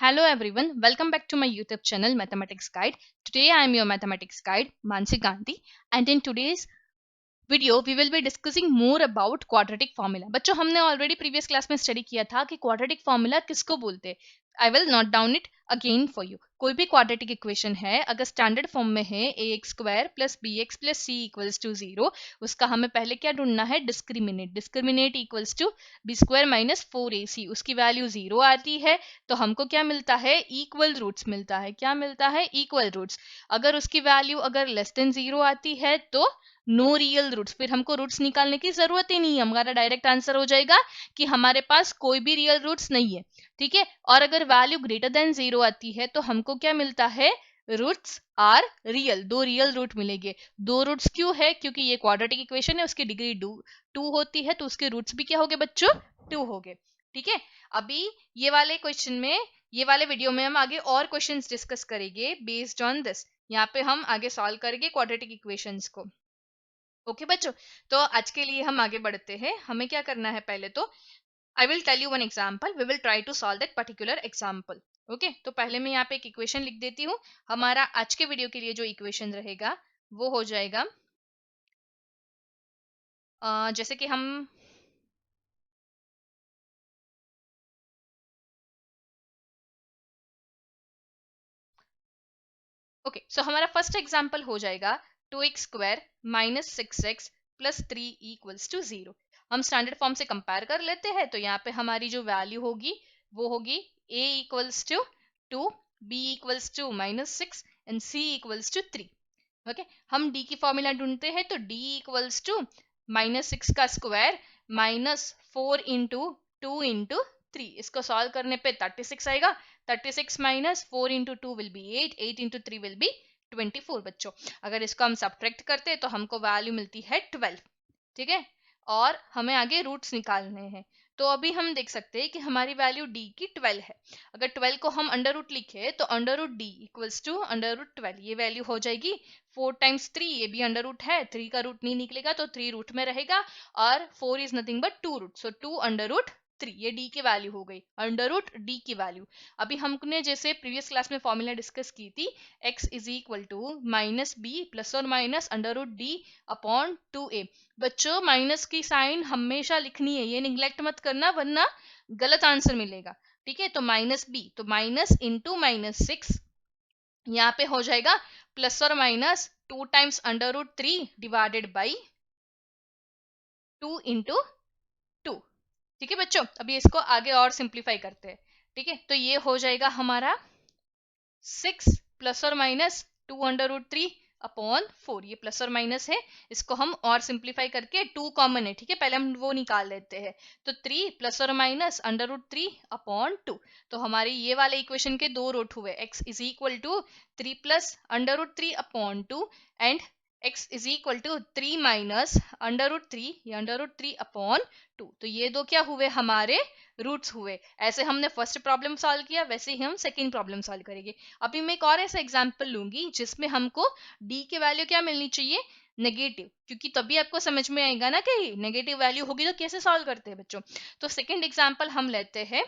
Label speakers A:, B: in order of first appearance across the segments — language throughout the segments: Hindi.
A: Hello everyone, welcome back to my YouTube channel Mathematics Guide. Today I am your mathematics guide Mansi Gandhi, and in today's video we will be discussing more about quadratic formula. बच्चों हमने ऑलरेडी प्रीवियस क्लास में स्टडी किया था कि क्वाड्रेटिक फार्मूला किसको बोलते हैं। I will note down it again for you. कोई भी क्वाड्रेटिक इक्वेशन है अगर स्टैंडर्ड फॉर्म में है ax² plus bx plus c equals to 0, उसका हमें पहले क्या ढूंढना है, discriminate. Discriminate equals to b² minus 4ac, उसकी वैल्यू 0 आती है तो हमको क्या मिलता है, इक्वल रूट्स मिलता है। क्या मिलता है, इक्वल रूट्स। अगर उसकी वैल्यू अगर लेस देन 0 आती है तो नो रियल रूट्स, फिर हमको रूट्स निकालने की जरूरत ही नहीं है। हमारा डायरेक्ट आंसर हो जाएगा कि हमारे पास कोई भी रियल रूट्स नहीं है। ठीक है, और अगर वैल्यू ग्रेटर देन 0 आती है तो हमको क्या मिलता है, रूट्स आर रियल। दो रियल रूट मिलेंगे। दो रूट्स क्यों है, क्योंकि ये क्वाड्रेटिक इक्वेशन है, उसकी डिग्री 2 होती है तो उसके रूट्स भी क्या हो गए बच्चों, 2 हो गए। ठीक है, अभी ये वाले क्वेश्चन में, ये वाले वीडियो में हम आगे और क्वेश्चंस डिस्कस करेंगे बेस्ड ऑन दिस। यहाँ पे हम आगे सॉल्व करेंगे क्वाड्रेटिक इक्वेशंस को। ओके बच्चों, तो आज के लिए हम आगे बढ़ते हैं। हमें क्या करना है, पहले तो I will tell you one example, we will try to solve that particular example. Okay, तो पहले मैं यहाँ पे एक इक्वेशन लिख देती हूँ। हमारा आज के वीडियो के लिए जो इक्वेशन रहेगा वो हो जाएगा जैसे कि हम ओके, सो हमारा फर्स्ट एग्जाम्पल हो जाएगा 2x² minus 6x plus 3 equals to 0। हम स्टैंडर्ड फॉर्म से कंपेयर कर लेते हैं, तो यहाँ पे हमारी जो वैल्यू होगी वो होगी a equals to 2, b equals to minus 6 and c equals to 3। Okay, हम d की फॉर्मूला ढूंढते हैं, तो d इक्वल्स टू माइनस 6 का स्क्वायर माइनस 4 इंटू 2 इंटू 3। इसको सॉल्व करने पे 36 आएगा। 36 minus 4 into 2 will be 8, 8 into 3 will be 24 बच्चों। अगर इसको हम सब्ट्रैक्ट करते हैं तो हमको वैल्यू मिलती है 12। ठीक है, और हमें आगे रूट्स निकालने हैं। तो अभी हम देख सकते हैं कि हमारी वैल्यू d की 12 है। अगर 12 को हम अंडर रूट लिखे तो under root d equals to under root 12, ये वैल्यू हो जाएगी 4 टाइम्स 3, ये भी अंडर रूट है, 3 का रूट नहीं निकलेगा तो 3 रूट में रहेगा, और 4 is nothing but 2 root, so 2 under root 3, ये d की वैल्यू हो गई, अंडर रूट d की वैल्यू। अभी हमने जैसे प्रीवियस क्लास में फॉर्मूला डिस्कस की थी, x is equal to minus B plus और minus under root D upon 2a। बच्चों माइनस की साइन हमेशा लिखनी है, ये निग्लेक्ट मत करना वरना गलत आंसर मिलेगा। ठीक है, तो माइनस बी, तो माइनस इंटू माइनस 6, यहाँ पे हो जाएगा प्लस और minus 2 times under root 3 divided by 2 into 2। ठीक है बच्चों, अभी इसको आगे और सिंप्लीफाई करते हैं। ठीक है, तो ये हो जाएगा हमारा 6 प्लस और माइनस 2 अंडर रूट 3 अपॉन 4, ये प्लस और माइनस है, इसको हम और सिंप्लीफाई करके 2 कॉमन है। ठीक है, पहले हम वो निकाल लेते हैं, तो 3 प्लस और माइनस अंडर रूट 3 अपॉन 2। तो हमारी ये वाले इक्वेशन के दो रूट हुए, x is equal to 3 plus under root 3 upon 2 and x is equal to 3 minus under root 3, ये अंडर रूट 3 अपॉन 2। तो ये दो क्या हुए, हमारे रूट्स हुए। ऐसे हमने फर्स्ट प्रॉब्लम सॉल्व किया, वैसे ही हम सेकेंड प्रॉब्लम सॉल्व करेंगे। अभी मैं एक और ऐसा एग्जाम्पल लूंगी जिसमें हमको d की वैल्यू क्या मिलनी चाहिए, नेगेटिव, क्योंकि तभी आपको समझ में आएगा ना कि नेगेटिव वैल्यू होगी तो कैसे सॉल्व करते हैं बच्चों। तो सेकेंड एग्जाम्पल हम लेते हैं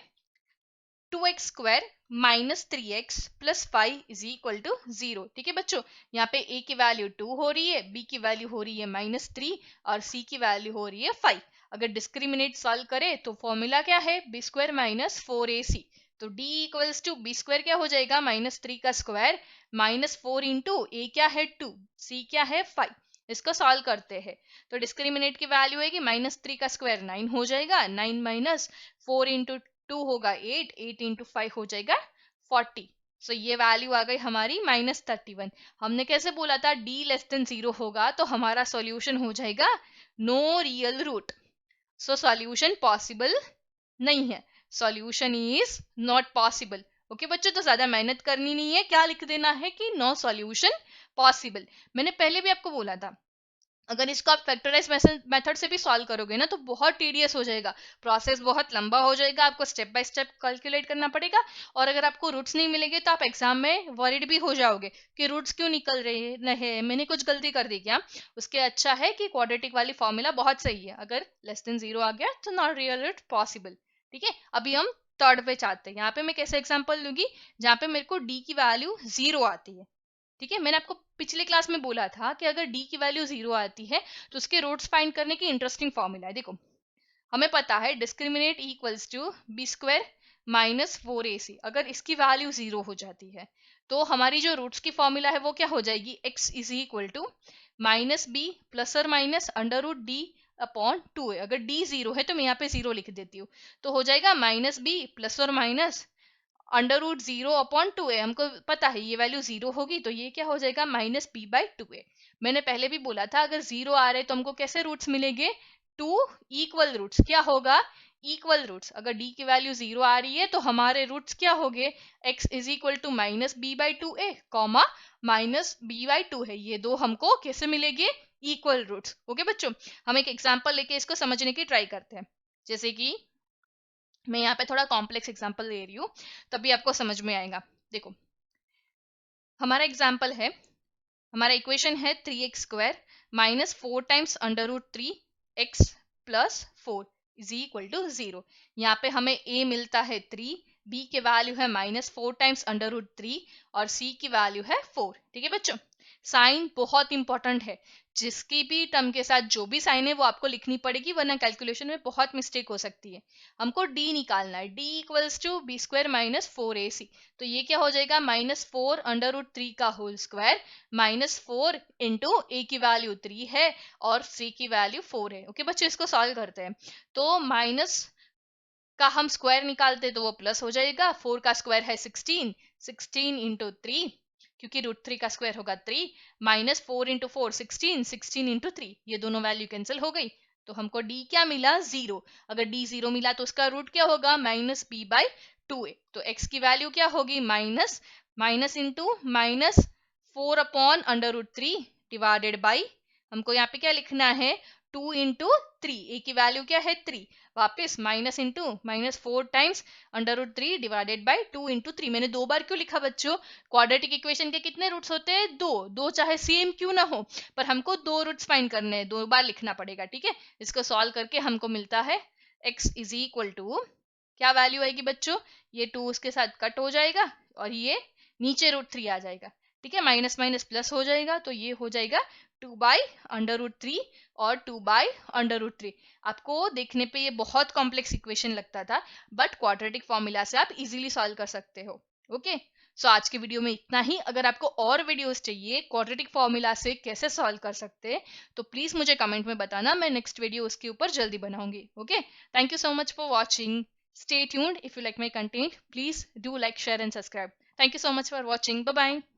A: 2x² minus 3x plus 5 is equal to 0। ठीक है बच्चों, यहाँ पे a की वैल्यू 2 हो रही है, b की वैल्यू हो रही है माइनस 3 और c की वैल्यू हो रही है 5। अगर डिस्क्रिमिनेट सॉल्व करें तो फॉर्मूला क्या है, b² माइनस 4ac। तो d इक्वल्स टू b² क्या हो जाएगा, माइनस 3 का स्क्वायर माइनस 4 इंटू a क्या है 2, c क्या है 5। इसको सॉल्व करते हैं तो डिस्क्रिमिनेट की वैल्यू है कि माइनस 3 का स्क्वायर 9 हो जाएगा, 9 माइनस 4 इंटू 2 होगा 8, 8 इंटू 5 हो जाएगा 40। सो ये वैल्यू आ गई हमारी माइनस 31। हमने कैसे बोला था, d लेस देन 0 होगा तो हमारा सॉल्यूशन हो जाएगा no real root, so solution possible नहीं है, solution is not possible. Okay बच्चों, तो ज्यादा मेहनत करनी नहीं है, क्या लिख देना है कि नो सॉल्यूशन पॉसिबल। मैंने पहले भी आपको बोला था अगर इसको आप फैक्टराइज मेथड से भी सॉल्व करोगे ना तो बहुत टीडियस हो जाएगा, प्रोसेस बहुत लंबा हो जाएगा, आपको स्टेप बाय स्टेप कैलकुलेट करना पड़ेगा। और अगर आपको रूट्स नहीं मिलेंगे तो आप एग्जाम में वरीड भी हो जाओगे कि रूट्स क्यों निकल रहे नहीं, मैंने कुछ गलती कर दी क्या। उसके अच्छा है कि क्वाड्रेटिक वाली फॉर्मूला बहुत सही है, अगर लेस देन 0 आ गया तो नॉट रियल रूट पॉसिबल। ठीक है, अभी हम थर्ड पे चाहते हैं। यहाँ पे मैं कैसे एग्जांपल लूंगी, जहाँ पे मेरे को डी की वैल्यू 0 आती है। ठीक है, मैंने आपको पिछले क्लास में बोला था कि अगर डी की वैल्यू 0 आती है तो उसके रूट्स फाइंड करने की इंटरेस्टिंग फॉर्मूला है। देखो, हमें पता है discriminate equals to b square minus 4ac। अगर इसकी वैल्यू 0 हो जाती है तो हमारी जो रूट्स की फॉर्मूला है वो क्या हो जाएगी, x is equal to minus B plus और minus under root D upon 2a। अगर d 0 है तो मैं यहाँ पे 0 लिख देती हूँ, तो हो जाएगा माइनस बी प्लस और minus under root 0 upon 2a। हमको पता है ये वैल्यू 0 होगी, तो ये क्या हो जाएगा, माइनस b बाई 2a। मैंने पहले भी बोला था अगर 0 आ रहे तो हमको कैसे रूट्स मिलेंगे, टू इक्वल रूट्स। क्या होगा, इक्वल रूट्स। अगर d की वैल्यू 0 आ रही है तो हमारे रूट्स क्या होंगे, x is equal to minus b by 2a comma minus b by 2 है। ये दो हमको कैसे मिलेंगे, इक्वल रूट्स। ओके बच्चों, हम एक एग्जाम्पल लेके इसको समझने की ट्राई करते हैं। जैसे कि मैं यहाँ पे थोड़ा कॉम्प्लेक्स एग्जांपल ले रही हूँ, तभी आपको समझ में आएगा। देखो, हमारा एग्जांपल है, हमारा इक्वेशन है 3x square minus 4 times under root 3x plus 4 is equal to 0। यहाँ पे हमें a मिलता है 3, b के वैल्यू है माइनस 4 टाइम्स अंडर रूट 3 और c की वैल्यू है 4। ठीक है बच्चों, साइन बहुत इंपॉर्टेंट है। जिसकी भी टर्म के साथ जो भी साइन है वो आपको लिखनी पड़ेगी, वरना कैलकुलेशन में बहुत मिस्टेक हो सकती है। हमको d निकालना है, d equals to b square minus 4ac। तो ये क्या हो जाएगा, माइनस 4 अंडर रूट 3 का whole square minus 4 into a की वैल्यू 3 है और c की वैल्यू 4 है। ओके बच्चों, इसको सॉल्व करते हैं। तो माइनस का हम स्क्वायर निकालते तो वो प्लस हो जाएगा। 4 का स्क्वायर है 16, 16 इंटू 3, क्योंकि रूट 3 का स्क्वायर होगा 3, माइनस 4 इंटू 4 16, 16 इंटू 3, ये दोनों वैल्यू कैंसिल हो गई। तो हमको d क्या मिला, 0। अगर d 0 मिला तो उसका रूट क्या होगा, माइनस b बाई 2a। तो x की वैल्यू क्या होगी, minus minus into minus 4 upon under root 3 divided by, हमको यहाँ पे क्या लिखना है, 2 इंटू 3, ए की वैल्यू क्या है 3, वापस minus into minus 4 times under root 3 divided by 2 into 3। मैंने दो बार क्यों लिखा बच्चों, क्वाड्रेटिक इक्वेशन के कितने रूट्स होते हैं, दो। दो चाहे सेम क्यों ना हो, पर हमको दो रूट्स फाइंड करने हैं, दो बार लिखना पड़ेगा। ठीक है, इसको सॉल्व करके हमको मिलता है x इज इक्वल टू, क्या वैल्यू आएगी बच्चों, ये 2 उसके साथ कट हो जाएगा और ये नीचे रूट 3 आ जाएगा। ठीक है, माइनस माइनस प्लस हो जाएगा, तो ये हो जाएगा 2 बाई अंडर रूट 3 और 2 बाई अंडर रूट 3। आपको देखने पे ये बहुत कॉम्प्लेक्स इक्वेशन लगता था, बट क्वाड्रेटिक फॉर्मूला से आप इजीली सॉल्व कर सकते हो। ओके, सो आज के वीडियो में इतना ही। अगर आपको और वीडियोस चाहिए क्वाड्रेटिक फॉर्मूला से कैसे सॉल्व कर सकते हैं तो प्लीज मुझे कमेंट में बताना, मैं नेक्स्ट वीडियो उसके ऊपर जल्दी बनाऊंगी। Okay, thank you so much for watching. Stay tuned. If you like my content, please do like, share and subscribe. Thank you so much for watching. Bye bye.